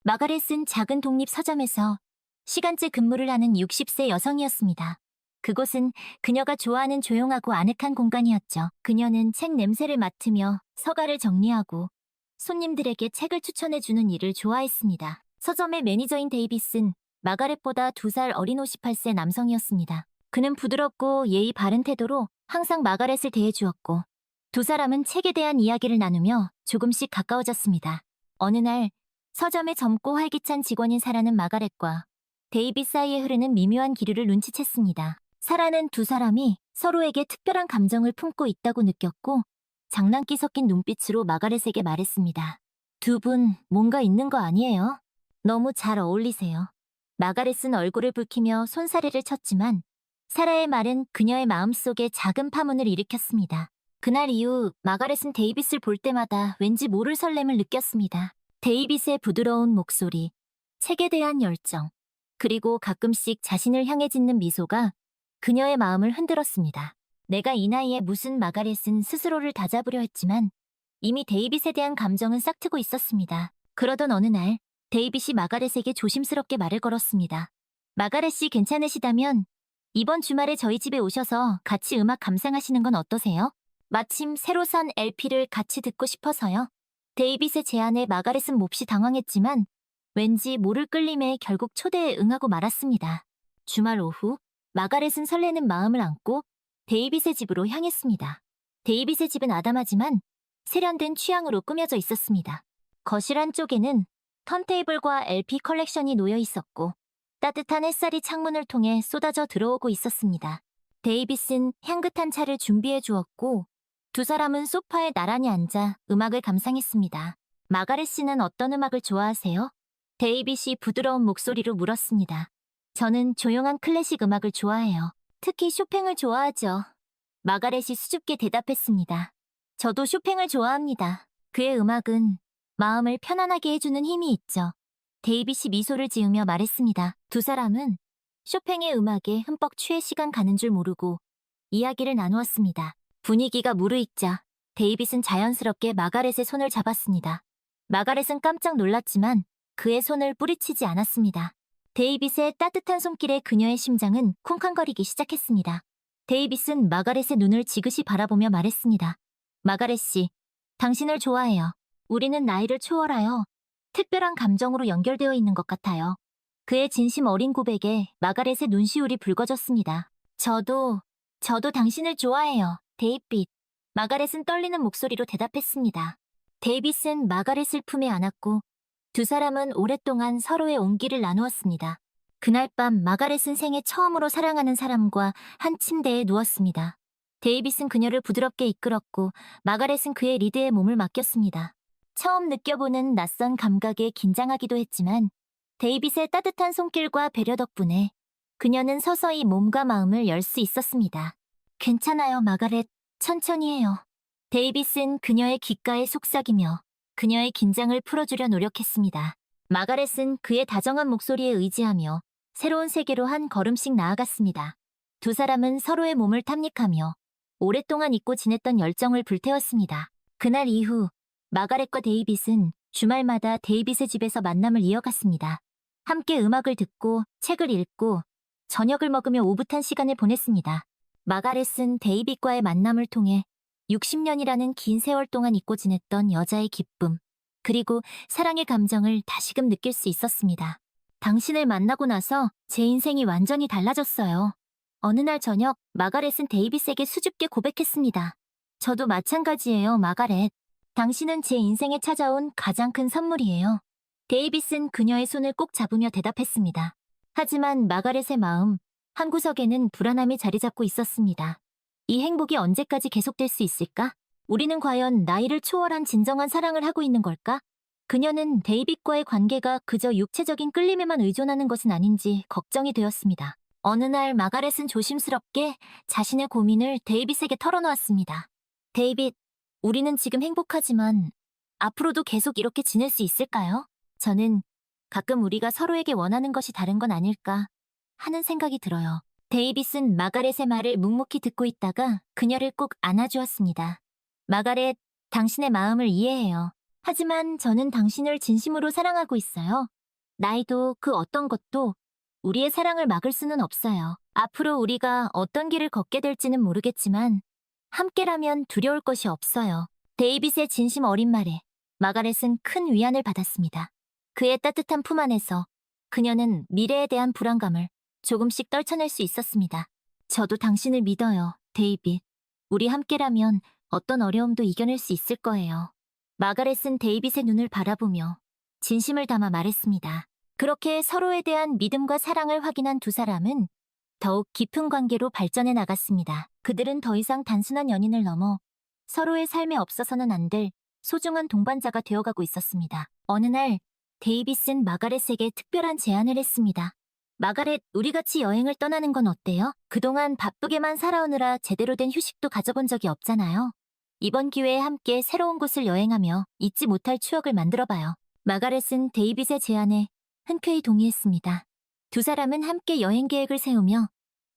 마가렛은 작은 독립 서점에서 시간제 근무를 하는 60세 여성이었습니다. 그곳은 그녀가 좋아하는 조용하고 아늑한 공간이었죠. 그녀는 책 냄새를 맡으며 서가를 정리하고 손님들에게 책을 추천해주는 일을 좋아했습니다. 서점의 매니저인 데이비스는 마가렛보다 2살 어린 58세 남성이었습니다. 그는 부드럽고 예의 바른 태도로 항상 마가렛을 대해주었고 두 사람은 책에 대한 이야기를 나누며 조금씩 가까워졌습니다. 어느 날 서점의 젊고 활기찬 직원인 사라는 마가렛과 데이빗 사이에 흐르는 미묘한 기류를 눈치챘습니다. 사라는 두 사람이 서로에게 특별한 감정을 품고 있다고 느꼈고 장난기 섞인 눈빛으로 마가렛에게 말했습니다. 두 분 뭔가 있는 거 아니에요? 너무 잘 어울리세요. 마가렛은 얼굴을 붉히며 손사래를 쳤지만 사라의 말은 그녀의 마음속에 작은 파문을 일으켰습니다. 그날 이후 마가렛은 데이빗을 볼 때마다 왠지 모를 설렘을 느꼈습니다. 데이빗의 부드러운 목소리, 책에 대한 열정, 그리고 가끔씩 자신을 향해 짓는 미소가 그녀의 마음을 흔들었습니다. 내가 이 나이에 무슨 마가렛은 스스로를 다잡으려 했지만 이미 데이빗에 대한 감정은 싹트고 있었습니다. 그러던 어느 날 데이빗이 마가렛에게 조심스럽게 말을 걸었습니다. 마가렛 씨 괜찮으시다면 이번 주말에 저희 집에 오셔서 같이 음악 감상하시는 건 어떠세요? 마침 새로 산 LP를 같이 듣고 싶어서요. 데이빗의 제안에 마가렛은 몹시 당황했지만 왠지 모를 끌림에 결국 초대에 응하고 말았습니다. 주말 오후 마가렛은 설레는 마음을 안고 데이빗의 집으로 향했습니다. 데이빗의 집은 아담하지만 세련된 취향으로 꾸며져 있었습니다. 거실 한쪽에는 턴테이블과 LP 컬렉션이 놓여 있었고 따뜻한 햇살이 창문을 통해 쏟아져 들어오고 있었습니다. 데이빗은 향긋한 차를 준비해 주었고 두 사람은 소파에 나란히 앉아 음악을 감상했습니다. 마가렛 씨는 어떤 음악을 좋아하세요? 데이빗이 부드러운 목소리로 물었습니다. 저는 조용한 클래식 음악을 좋아해요. 특히 쇼팽을 좋아하죠. 마가렛이 수줍게 대답했습니다. 저도 쇼팽을 좋아합니다. 그의 음악은 마음을 편안하게 해주는 힘이 있죠. 데이빗이 미소를 지으며 말했습니다. 두 사람은 쇼팽의 음악에 흠뻑 취해 시간 가는 줄 모르고 이야기를 나누었습니다. 분위기가 무르익자 데이빗은 자연스럽게 마가렛의 손을 잡았습니다. 마가렛은 깜짝 놀랐지만 그의 손을 뿌리치지 않았습니다. 데이빗의 따뜻한 손길에 그녀의 심장은 쿵쾅거리기 시작했습니다. 데이빗은 마가렛의 눈을 지그시 바라보며 말했습니다. 마가렛 씨, 당신을 좋아해요. 우리는 나이를 초월하여 특별한 감정으로 연결되어 있는 것 같아요. 그의 진심 어린 고백에 마가렛의 눈시울이 붉어졌습니다. 저도 당신을 좋아해요, 데이빗. 마가렛은 떨리는 목소리로 대답했습니다. 데이빗은 마가렛을 품에 안았고 두 사람은 오랫동안 서로의 온기를 나누었습니다. 그날 밤 마가렛은 생애 처음으로 사랑하는 사람과 한 침대에 누웠습니다. 데이빗은 그녀를 부드럽게 이끌었고 마가렛은 그의 리드에 몸을 맡겼습니다. 처음 느껴보는 낯선 감각에 긴장하기도 했지만 데이빗의 따뜻한 손길과 배려 덕분에 그녀는 서서히 몸과 마음을 열 수 있었습니다. 괜찮아요, 마가렛. 천천히 해요. 데이빗은 그녀의 귓가에 속삭이며 그녀의 긴장을 풀어주려 노력했습니다. 마가렛은 그의 다정한 목소리에 의지하며 새로운 세계로 한 걸음씩 나아갔습니다. 두 사람은 서로의 몸을 탐닉하며 오랫동안 잊고 지냈던 열정을 불태웠습니다. 그날 이후 마가렛과 데이빗은 주말마다 데이빗의 집에서 만남을 이어갔습니다. 함께 음악을 듣고 책을 읽고 저녁을 먹으며 오붓한 시간을 보냈습니다. 마가렛은 데이빗과의 만남을 통해 60년이라는 긴 세월 동안 잊고 지냈던 여자의 기쁨, 그리고 사랑의 감정을 다시금 느낄 수 있었습니다. 당신을 만나고 나서 제 인생이 완전히 달라졌어요. 어느 날 저녁 마가렛은 데이빗에게 수줍게 고백했습니다. 저도 마찬가지예요, 마가렛. 당신은 제 인생에 찾아온 가장 큰 선물이에요. 데이빗은 그녀의 손을 꼭 잡으며 대답했습니다. 하지만 마가렛의 마음 한구석에는 불안함이 자리 잡고 있었습니다. 이 행복이 언제까지 계속될 수 있을까? 우리는 과연 나이를 초월한 진정한 사랑을 하고 있는 걸까? 그녀는 데이빗과의 관계가 그저 육체적인 끌림에만 의존하는 것은 아닌지 걱정이 되었습니다. 어느 날 마가렛은 조심스럽게 자신의 고민을 데이빗에게 털어놓았습니다. 데이빗, 우리는 지금 행복하지만 앞으로도 계속 이렇게 지낼 수 있을까요? 저는 가끔 우리가 서로에게 원하는 것이 다른 건 아닐까 하는 생각이 들어요. 데이빗은 마가렛의 말을 묵묵히 듣고 있다가 그녀를 꼭 안아주었습니다. 마가렛, 당신의 마음을 이해해요. 하지만 저는 당신을 진심으로 사랑하고 있어요. 나이도 그 어떤 것도 우리의 사랑을 막을 수는 없어요. 앞으로 우리가 어떤 길을 걷게 될지는 모르겠지만 함께라면 두려울 것이 없어요. 데이빗의 진심 어린 말에 마가렛은 큰 위안을 받았습니다. 그의 따뜻한 품 안에서 그녀는 미래에 대한 불안감을 조금씩 떨쳐낼 수 있었습니다. 저도 당신을 믿어요, 데이빗. 우리 함께라면 어떤 어려움도 이겨낼 수 있을 거예요. 마가렛은 데이빗의 눈을 바라보며 진심을 담아 말했습니다. 그렇게 서로에 대한 믿음과 사랑을 확인한 두 사람은 더욱 깊은 관계로 발전해 나갔습니다. 그들은 더 이상 단순한 연인을 넘어 서로의 삶에 없어서는 안 될 소중한 동반자가 되어가고 있었습니다. 어느 날 데이빗은 마가렛에게 특별한 제안을 했습니다. 마가렛, 우리 같이 여행을 떠나는 건 어때요? 그동안 바쁘게만 살아오느라 제대로 된 휴식도 가져본 적이 없잖아요. 이번 기회에 함께 새로운 곳을 여행하며 잊지 못할 추억을 만들어봐요. 마가렛은 데이빗의 제안에 흔쾌히 동의했습니다. 두 사람은 함께 여행 계획을 세우며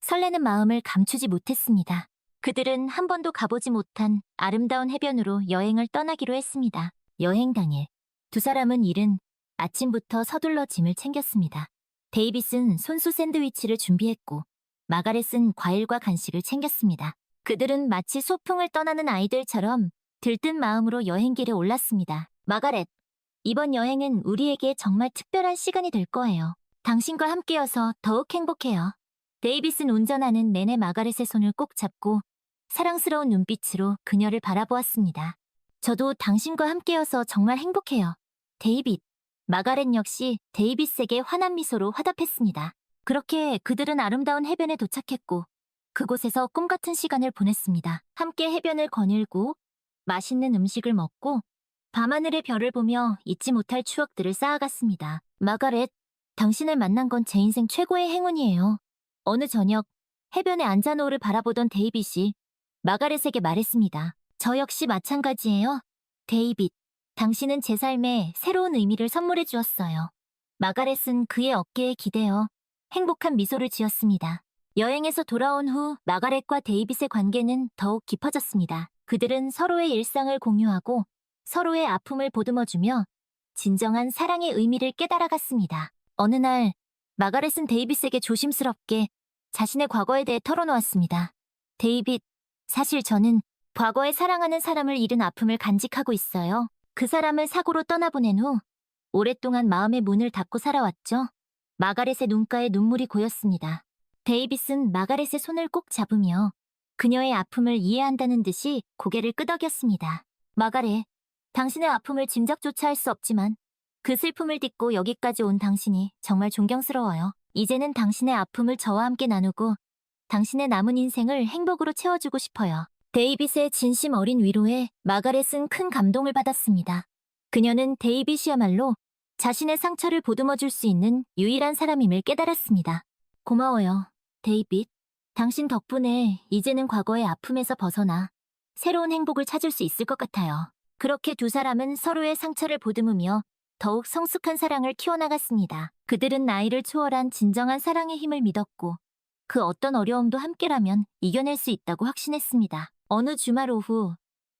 설레는 마음을 감추지 못했습니다. 그들은 한 번도 가보지 못한 아름다운 해변으로 여행을 떠나기로 했습니다. 여행 당일, 두 사람은 이른 아침부터 서둘러 짐을 챙겼습니다. 데이빗은 손수 샌드위치를 준비했고 마가렛은 과일과 간식을 챙겼습니다. 그들은 마치 소풍을 떠나는 아이들처럼 들뜬 마음으로 여행길에 올랐습니다. 마가렛, 이번 여행은 우리에게 정말 특별한 시간이 될 거예요. 당신과 함께여서 더욱 행복해요. 데이빗은 운전하는 내내 마가렛의 손을 꼭 잡고 사랑스러운 눈빛으로 그녀를 바라보았습니다. 저도 당신과 함께여서 정말 행복해요. 데이빗. 마가렛 역시 데이빗에게 환한 미소로 화답했습니다. 그렇게 그들은 아름다운 해변에 도착했고 그곳에서 꿈같은 시간을 보냈습니다. 함께 해변을 거닐고 맛있는 음식을 먹고 밤하늘의 별을 보며 잊지 못할 추억들을 쌓아갔습니다. 마가렛, 당신을 만난 건 제 인생 최고의 행운이에요. 어느 저녁 해변에 앉아 노을을 바라보던 데이빗이 마가렛에게 말했습니다. 저 역시 마찬가지예요. 데이빗, 당신은 제 삶에 새로운 의미를 선물해 주었어요. 마가렛은 그의 어깨에 기대어 행복한 미소를 지었습니다. 여행에서 돌아온 후 마가렛과 데이빗의 관계는 더욱 깊어졌습니다. 그들은 서로의 일상을 공유하고 서로의 아픔을 보듬어주며 진정한 사랑의 의미를 깨달아갔습니다. 어느 날 마가렛은 데이빗에게 조심스럽게 자신의 과거에 대해 털어놓았습니다. 데이빗, 사실 저는 과거에 사랑하는 사람을 잃은 아픔을 간직하고 있어요. 그 사람을 사고로 떠나보낸 후 오랫동안 마음의 문을 닫고 살아왔죠. 마가렛의 눈가에 눈물이 고였습니다. 데이빗은 마가렛의 손을 꼭 잡으며 그녀의 아픔을 이해한다는 듯이 고개를 끄덕였습니다. 마가렛, 당신의 아픔을 짐작조차 할 수 없지만 그 슬픔을 딛고 여기까지 온 당신이 정말 존경스러워요. 이제는 당신의 아픔을 저와 함께 나누고 당신의 남은 인생을 행복으로 채워주고 싶어요. 데이빗의 진심 어린 위로에 마가렛은 큰 감동을 받았습니다. 그녀는 데이빗이야말로 자신의 상처를 보듬어줄 수 있는 유일한 사람임을 깨달았습니다. 고마워요, 데이빗. 당신 덕분에 이제는 과거의 아픔에서 벗어나 새로운 행복을 찾을 수 있을 것 같아요. 그렇게 두 사람은 서로의 상처를 보듬으며 더욱 성숙한 사랑을 키워나갔습니다. 그들은 나이를 초월한 진정한 사랑의 힘을 믿었고 그 어떤 어려움도 함께라면 이겨낼 수 있다고 확신했습니다. 어느 주말 오후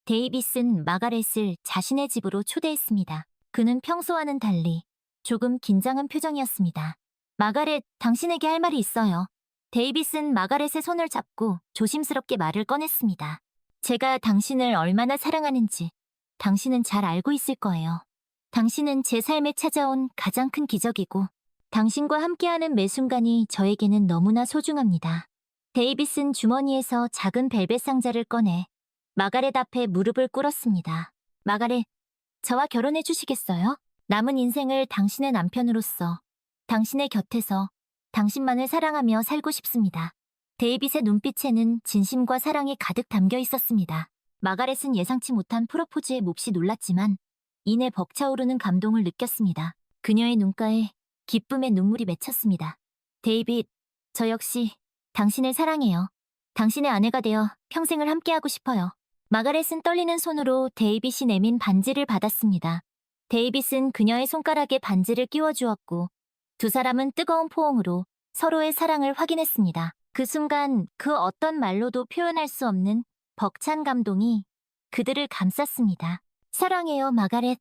데이빗은 마가렛을 자신의 집으로 초대했습니다. 그는 평소와는 달리 조금 긴장한 표정이었습니다. 마가렛, 당신에게 할 말이 있어요. 데이빗은 마가렛의 손을 잡고 조심스럽게 말을 꺼냈습니다. 제가 당신을 얼마나 사랑하는지 당신은 잘 알고 있을 거예요. 당신은 제 삶에 찾아온 가장 큰 기적이고 당신과 함께하는 매 순간이 저에게는 너무나 소중합니다. 데이빗은 주머니에서 작은 벨벳 상자를 꺼내 마가렛 앞에 무릎을 꿇었습니다. 마가렛, 저와 결혼해 주시겠어요? 남은 인생을 당신의 남편으로서 당신의 곁에서 당신만을 사랑하며 살고 싶습니다. 데이빗의 눈빛에는 진심과 사랑이 가득 담겨 있었습니다. 마가렛은 예상치 못한 프로포즈에 몹시 놀랐지만 이내 벅차오르는 감동을 느꼈습니다. 그녀의 눈가에 기쁨의 눈물이 맺혔습니다. 데이빗, 저 역시 당신을 사랑해요. 당신의 아내가 되어 평생을 함께하고 싶어요. 마가렛은 떨리는 손으로 데이빗이 내민 반지를 받았습니다. 데이빗은 그녀의 손가락에 반지를 끼워주었고 두 사람은 뜨거운 포옹으로 서로의 사랑을 확인했습니다. 그 순간 그 어떤 말로도 표현할 수 없는 벅찬 감동이 그들을 감쌌습니다. 사랑해요, 마가렛.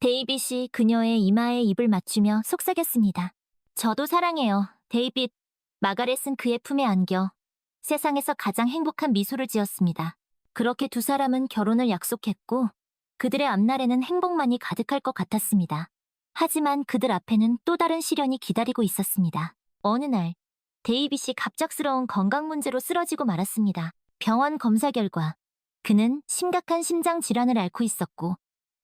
데이빗이 그녀의 이마에 입을 맞추며 속삭였습니다. 저도 사랑해요, 데이빗. 마가렛은 그의 품에 안겨 세상에서 가장 행복한 미소를 지었습니다. 그렇게 두 사람은 결혼을 약속했고 그들의 앞날에는 행복만이 가득할 것 같았습니다. 하지만 그들 앞에는 또 다른 시련이 기다리고 있었습니다. 어느 날 데이빗이 갑작스러운 건강 문제로 쓰러지고 말았습니다. 병원 검사 결과 그는 심각한 심장 질환을 앓고 있었고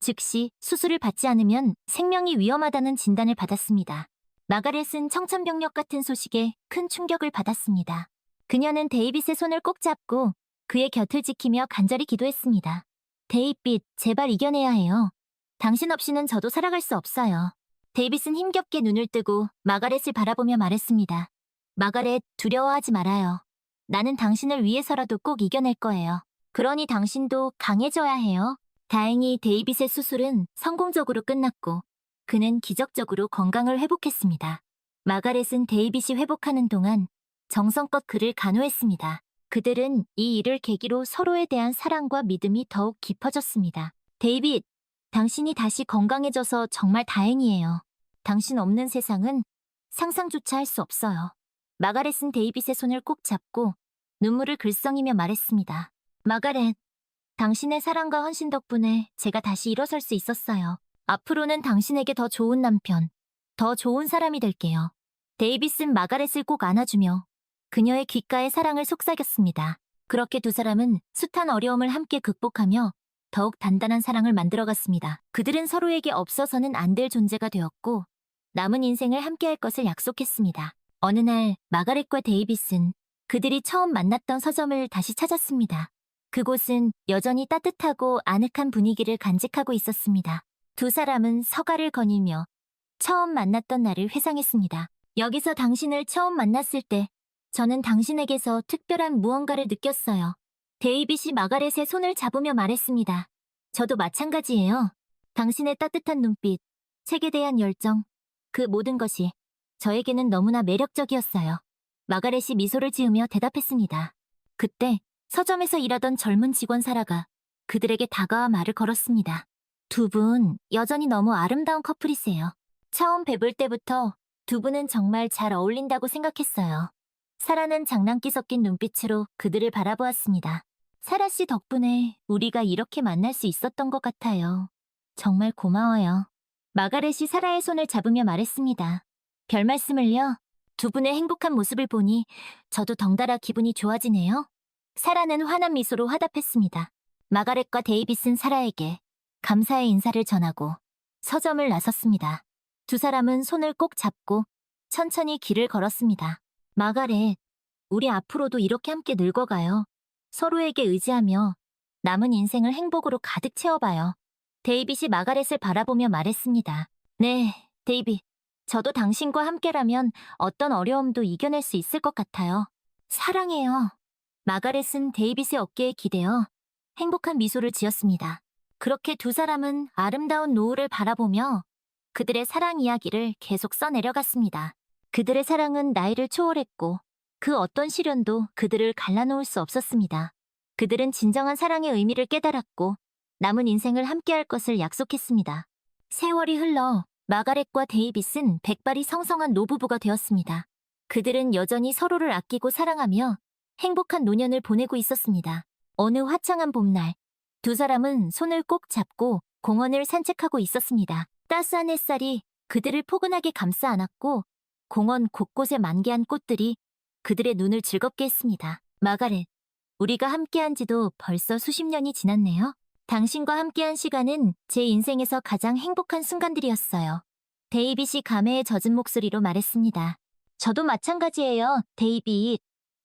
즉시 수술을 받지 않으면 생명이 위험하다는 진단을 받았습니다. 마가렛은 청천벽력 같은 소식에 큰 충격을 받았습니다. 그녀는 데이빗의 손을 꼭 잡고 그의 곁을 지키며 간절히 기도했습니다. 데이빗, 제발 이겨내야 해요. 당신 없이는 저도 살아갈 수 없어요. 데이빗은 힘겹게 눈을 뜨고 마가렛을 바라보며 말했습니다. 마가렛, 두려워하지 말아요. 나는 당신을 위해서라도 꼭 이겨낼 거예요. 그러니 당신도 강해져야 해요. 다행히 데이빗의 수술은 성공적으로 끝났고 그는 기적적으로 건강을 회복했습니다. 마가렛은 데이빗이 회복하는 동안 정성껏 그를 간호했습니다. 그들은 이 일을 계기로 서로에 대한 사랑과 믿음이 더욱 깊어졌습니다. 데이빗, 당신이 다시 건강해져서 정말 다행이에요. 당신 없는 세상은 상상조차 할 수 없어요. 마가렛은 데이빗의 손을 꼭 잡고 눈물을 글썽이며 말했습니다. 마가렛, 당신의 사랑과 헌신 덕분에 제가 다시 일어설 수 있었어요. 앞으로는 당신에게 더 좋은 남편, 더 좋은 사람이 될게요. 데이빗은 마가렛을 꼭 안아주며 그녀의 귓가에 사랑을 속삭였습니다. 그렇게 두 사람은 숱한 어려움을 함께 극복하며 더욱 단단한 사랑을 만들어갔습니다. 그들은 서로에게 없어서는 안 될 존재가 되었고 남은 인생을 함께할 것을 약속했습니다. 어느 날 마가렛과 데이빗은 그들이 처음 만났던 서점을 다시 찾았습니다. 그곳은 여전히 따뜻하고 아늑한 분위기를 간직하고 있었습니다. 두 사람은 서가를 거닐며 처음 만났던 날을 회상했습니다. 여기서 당신을 처음 만났을 때 저는 당신에게서 특별한 무언가를 느꼈어요. 데이빗이 마가렛의 손을 잡으며 말했습니다. 저도 마찬가지예요. 당신의 따뜻한 눈빛, 책에 대한 열정, 그 모든 것이 저에게는 너무나 매력적이었어요. 마가렛이 미소를 지으며 대답했습니다. 그때 서점에서 일하던 젊은 직원 사라가 그들에게 다가와 말을 걸었습니다. 두 분 여전히 너무 아름다운 커플이세요. 처음 뵈볼 때부터 두 분은 정말 잘 어울린다고 생각했어요. 사라는 장난기 섞인 눈빛으로 그들을 바라보았습니다. 사라 씨 덕분에 우리가 이렇게 만날 수 있었던 것 같아요. 정말 고마워요. 마가렛이 사라의 손을 잡으며 말했습니다. 별 말씀을요. 두 분의 행복한 모습을 보니 저도 덩달아 기분이 좋아지네요. 사라는 환한 미소로 화답했습니다. 마가렛과 데이빗은 사라에게 감사의 인사를 전하고 서점을 나섰습니다. 두 사람은 손을 꼭 잡고 천천히 길을 걸었습니다. 마가렛, 우리 앞으로도 이렇게 함께 늙어가요. 서로에게 의지하며 남은 인생을 행복으로 가득 채워봐요. 데이빗이 마가렛을 바라보며 말했습니다. 네, 데이빗. 저도 당신과 함께라면 어떤 어려움도 이겨낼 수 있을 것 같아요. 사랑해요. 마가렛은 데이빗의 어깨에 기대어 행복한 미소를 지었습니다. 그렇게 두 사람은 아름다운 노을을 바라보며 그들의 사랑 이야기를 계속 써내려갔습니다. 그들의 사랑은 나이를 초월했고 그 어떤 시련도 그들을 갈라놓을 수 없었습니다. 그들은 진정한 사랑의 의미를 깨달았고 남은 인생을 함께할 것을 약속했습니다. 세월이 흘러 마가렛과 데이빗은 백발이 성성한 노부부가 되었습니다. 그들은 여전히 서로를 아끼고 사랑하며 행복한 노년을 보내고 있었습니다. 어느 화창한 봄날, 두 사람은 손을 꼭 잡고 공원을 산책하고 있었습니다. 따스한 햇살이 그들을 포근하게 감싸 안았고 공원 곳곳에 만개한 꽃들이 그들의 눈을 즐겁게 했습니다. 마가렛, 우리가 함께한 지도 벌써 수십 년이 지났네요. 당신과 함께한 시간은 제 인생에서 가장 행복한 순간들이었어요. 데이빗이 감회에 젖은 목소리로 말했습니다. 저도 마찬가지예요, 데이빗.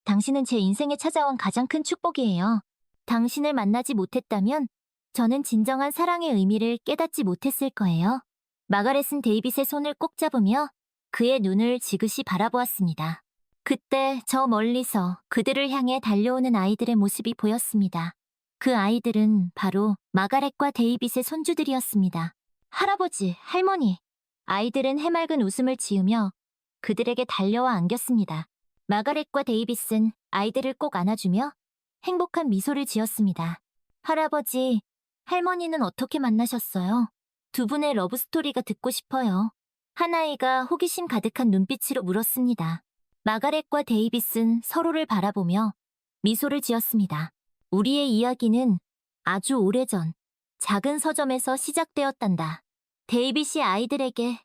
당신은 제 인생에 찾아온 가장 큰 축복이에요. 당신을 만나지 못했다면 저는 진정한 사랑의 의미를 깨닫지 못했을 거예요. 마가렛은 데이빗의 손을 꼭 잡으며 그의 눈을 지그시 바라보았습니다. 그때 저 멀리서 그들을 향해 달려오는 아이들의 모습이 보였습니다. 그 아이들은 바로 마가렛과 데이빗의 손주들이었습니다. 할아버지, 할머니. 아이들은 해맑은 웃음을 지으며 그들에게 달려와 안겼습니다. 마가렛과 데이빗은 아이들을 꼭 안아주며 행복한 미소를 지었습니다. 할아버지, 할머니는 어떻게 만나셨어요? 두 분의 러브스토리가 듣고 싶어요. 하나이가 호기심 가득한 눈빛으로 물었습니다. 마가렛과 데이빗은 서로를 바라보며 미소를 지었습니다. 우리의 이야기는 아주 오래전 작은 서점에서 시작되었단다. 데이빗이 아이들에게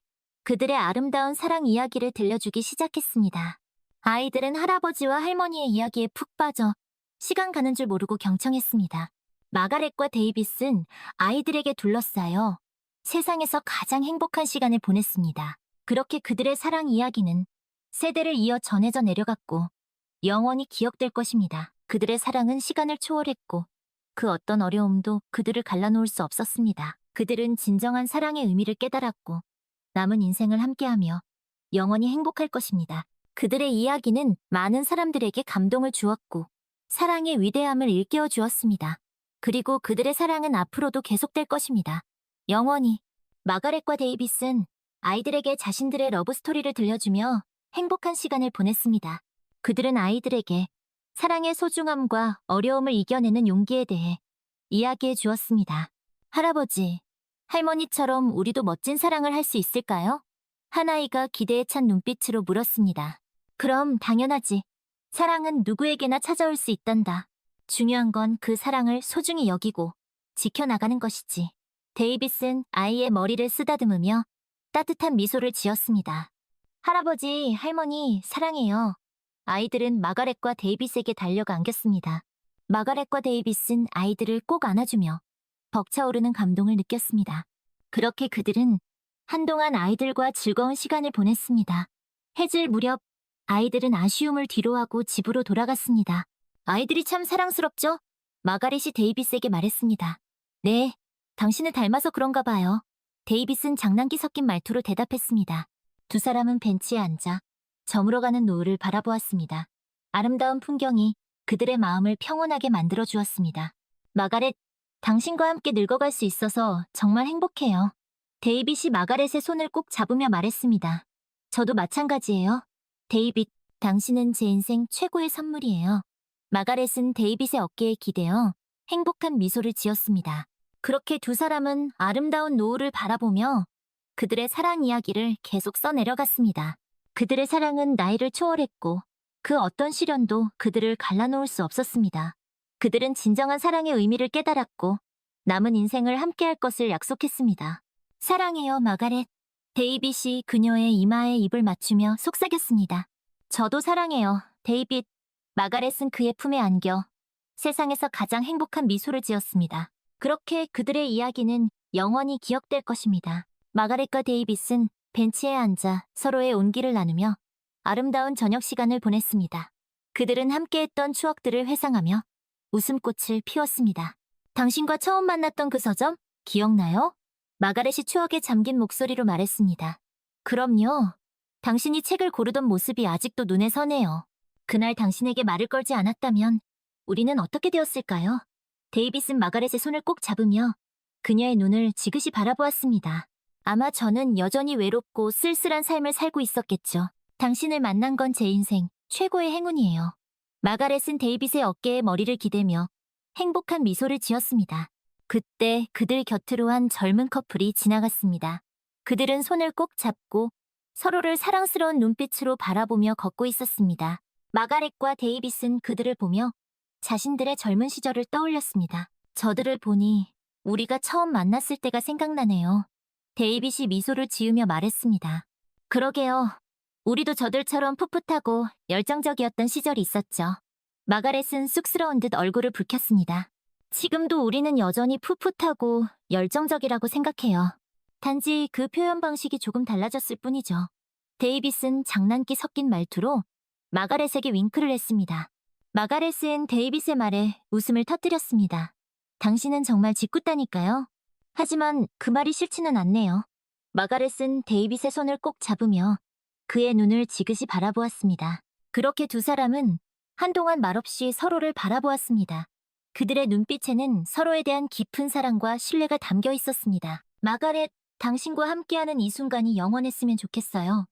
그들의 아름다운 사랑 이야기를 들려주기 시작했습니다. 아이들은 할아버지와 할머니의 이야기에 푹 빠져 시간 가는 줄 모르고 경청했습니다. 마가렛과 데이빗은 아이들에게 둘러싸여 세상에서 가장 행복한 시간을 보냈습니다. 그렇게 그들의 사랑 이야기는 세대를 이어 전해져 내려갔고 영원히 기억될 것입니다. 그들의 사랑은 시간을 초월했고 그 어떤 어려움도 그들을 갈라놓을 수 없었습니다. 그들은 진정한 사랑의 의미를 깨달았고 남은 인생을 함께하며 영원히 행복할 것입니다. 그들의 이야기는 많은 사람들에게 감동을 주었고 사랑의 위대함을 일깨워 주었습니다. 그리고 그들의 사랑은 앞으로도 계속될 것입니다. 영원히. 마가렛과 데이빗은 아이들에게 자신들의 러브스토리를 들려주며 행복한 시간을 보냈습니다. 그들은 아이들에게 사랑의 소중함과 어려움을 이겨내는 용기에 대해 이야기해 주었습니다. 할아버지, 할머니처럼 우리도 멋진 사랑을 할 수 있을까요? 하나이가 기대에 찬 눈빛으로 물었습니다. 그럼 당연하지. 사랑은 누구에게나 찾아올 수 있단다. 중요한 건 그 사랑을 소중히 여기고 지켜나가는 것이지. 데이빗은 아이의 머리를 쓰다듬으며 따뜻한 미소를 지었습니다. 할아버지, 할머니, 사랑해요. 아이들은 마가렛과 데이빗에게 달려가 안겼습니다. 마가렛과 데이빗은 아이들을 꼭 안아주며 벅차오르는 감동을 느꼈습니다. 그렇게 그들은 한동안 아이들과 즐거운 시간을 보냈습니다. 해질 무렵 아이들은 아쉬움을 뒤로하고 집으로 돌아갔습니다. 아이들이 참 사랑스럽죠? 마가렛이 데이빗에게 말했습니다. 네, 당신을 닮아서 그런가 봐요. 데이빗은 장난기 섞인 말투로 대답했습니다. 두 사람은 벤치에 앉아 저물어가는 노을을 바라보았습니다. 아름다운 풍경이 그들의 마음을 평온하게 만들어 주었습니다. 마가렛, 당신과 함께 늙어갈 수 있어서 정말 행복해요. 데이빗이 마가렛의 손을 꼭 잡으며 말했습니다. 저도 마찬가지예요. 데이빗, 당신은 제 인생 최고의 선물이에요. 마가렛은 데이빗의 어깨에 기대어 행복한 미소를 지었습니다. 그렇게 두 사람은 아름다운 노을을 바라보며 그들의 사랑 이야기를 계속 써내려갔습니다. 그들의 사랑은 나이를 초월했고 그 어떤 시련도 그들을 갈라놓을 수 없었습니다. 그들은 진정한 사랑의 의미를 깨달았고 남은 인생을 함께할 것을 약속했습니다. 사랑해요, 마가렛. 데이빗이 그녀의 이마에 입을 맞추며 속삭였습니다. 저도 사랑해요, 데이빗. 마가렛은 그의 품에 안겨 세상에서 가장 행복한 미소를 지었습니다. 그렇게 그들의 이야기는 영원히 기억될 것입니다. 마가렛과 데이빗은 벤치에 앉아 서로의 온기를 나누며 아름다운 저녁 시간을 보냈습니다. 그들은 함께했던 추억들을 회상하며 웃음꽃을 피웠습니다. 당신과 처음 만났던 그 서점, 기억나요? 마가렛이 추억에 잠긴 목소리로 말했습니다. 그럼요. 당신이 책을 고르던 모습이 아직도 눈에 선해요. 그날 당신에게 말을 걸지 않았다면 우리는 어떻게 되었을까요? 데이빗은 마가렛의 손을 꼭 잡으며 그녀의 눈을 지그시 바라보았습니다. 아마 저는 여전히 외롭고 쓸쓸한 삶을 살고 있었겠죠. 당신을 만난 건 제 인생 최고의 행운이에요. 마가렛은 데이빗의 어깨에 머리를 기대며 행복한 미소를 지었습니다. 그때 그들 곁으로 한 젊은 커플이 지나갔습니다. 그들은 손을 꼭 잡고 서로를 사랑스러운 눈빛으로 바라보며 걷고 있었습니다. 마가렛과 데이빗은 그들을 보며 자신들의 젊은 시절을 떠올렸습니다. 저들을 보니 우리가 처음 만났을 때가 생각나네요. 데이빗이 미소를 지으며 말했습니다. 그러게요. 우리도 저들처럼 풋풋하고 열정적이었던 시절이 있었죠. 마가렛은 쑥스러운 듯 얼굴을 붉혔습니다. 지금도 우리는 여전히 풋풋하고 열정적이라고 생각해요. 단지 그 표현 방식이 조금 달라졌을 뿐이죠. 데이빗은 장난기 섞인 말투로 마가렛에게 윙크를 했습니다. 마가렛은 데이빗의 말에 웃음을 터뜨렸습니다. 당신은 정말 짓궂다니까요. 하지만 그 말이 싫지는 않네요. 마가렛은 데이빗의 손을 꼭 잡으며 그의 눈을 지그시 바라보았습니다. 그렇게 두 사람은 한동안 말없이 서로를 바라보았습니다. 그들의 눈빛에는 서로에 대한 깊은 사랑과 신뢰가 담겨 있었습니다. 마가렛, 당신과 함께하는 이 순간이 영원했으면 좋겠어요.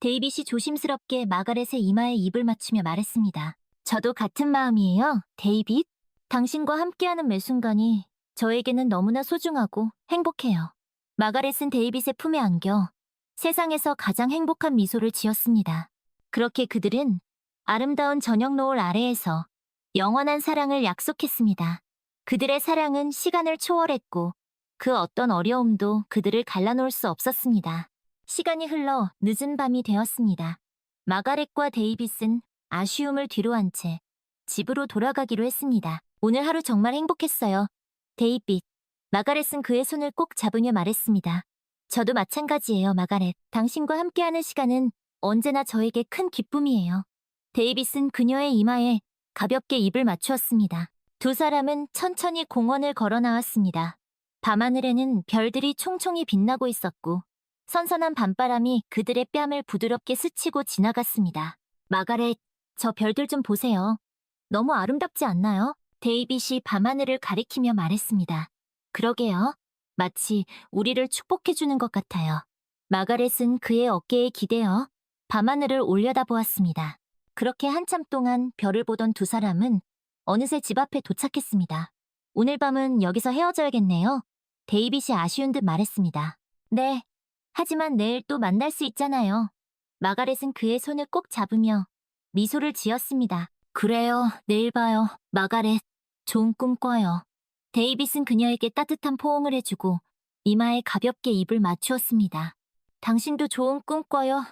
데이빗이 조심스럽게 마가렛의 이마에 입을 맞추며 말했습니다. 저도 같은 마음이에요, 데이빗. 당신과 함께하는 매 순간이 저에게는 너무나 소중하고 행복해요. 마가렛은 데이빗의 품에 안겨 세상에서 가장 행복한 미소를 지었습니다. 그렇게 그들은 아름다운 저녁 노을 아래에서 영원한 사랑을 약속했습니다. 그들의 사랑은 시간을 초월했고 그 어떤 어려움도 그들을 갈라놓을 수 없었습니다. 시간이 흘러 늦은 밤이 되었습니다. 마가렛과 데이빗은 아쉬움을 뒤로한 채 집으로 돌아가기로 했습니다. 오늘 하루 정말 행복했어요. 데이빗. 마가렛은 그의 손을 꼭 잡으며 말했습니다. 저도 마찬가지예요, 마가렛. 당신과 함께하는 시간은 언제나 저에게 큰 기쁨이에요. 데이빗은 그녀의 이마에 가볍게 입을 맞추었습니다. 두 사람은 천천히 공원을 걸어 나왔습니다. 밤하늘에는 별들이 총총히 빛나고 있었고 선선한 밤바람이 그들의 뺨을 부드럽게 스치고 지나갔습니다. 마가렛, 저 별들 좀 보세요. 너무 아름답지 않나요? 데이빗이 밤하늘을 가리키며 말했습니다. 그러게요. 마치 우리를 축복해주는 것 같아요. 마가렛은 그의 어깨에 기대어 밤하늘을 올려다보았습니다. 그렇게 한참 동안 별을 보던 두 사람은 어느새 집 앞에 도착했습니다. 오늘 밤은 여기서 헤어져야겠네요. 데이빗이 아쉬운 듯 말했습니다. 네. 하지만 내일 또 만날 수 있잖아요. 마가렛은 그의 손을 꼭 잡으며 미소를 지었습니다. 그래요. 내일 봐요. 마가렛. 좋은 꿈 꿔요. 데이빗은 그녀에게 따뜻한 포옹을 해주고 이마에 가볍게 입을 맞추었습니다. 당신도 좋은 꿈 꿔요.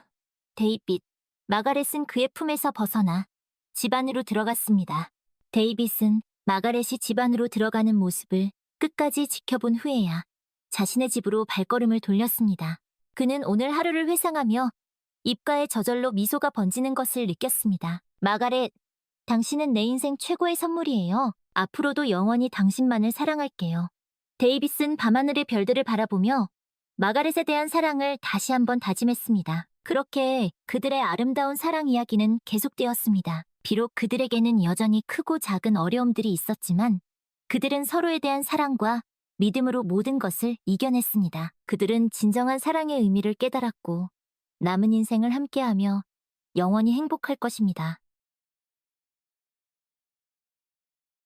데이빗. 마가렛은 그의 품에서 벗어나 집 안으로 들어갔습니다. 데이빗은 마가렛이 집 안으로 들어가는 모습을 끝까지 지켜본 후에야 자신의 집으로 발걸음을 돌렸습니다. 그는 오늘 하루를 회상하며 입가에 저절로 미소가 번지는 것을 느꼈습니다. 마가렛, 당신은 내 인생 최고의 선물이에요. 앞으로도 영원히 당신만을 사랑할게요. 데이빗은 밤하늘의 별들을 바라보며 마가렛에 대한 사랑을 다시 한번 다짐했습니다. 그렇게 그들의 아름다운 사랑 이야기는 계속되었습니다. 비록 그들에게는 여전히 크고 작은 어려움들이 있었지만 그들은 서로에 대한 사랑과 믿음으로 모든 것을 이겨냈습니다. 그들은 진정한 사랑의 의미를 깨달았고 남은 인생을 함께하며 영원히 행복할 것입니다.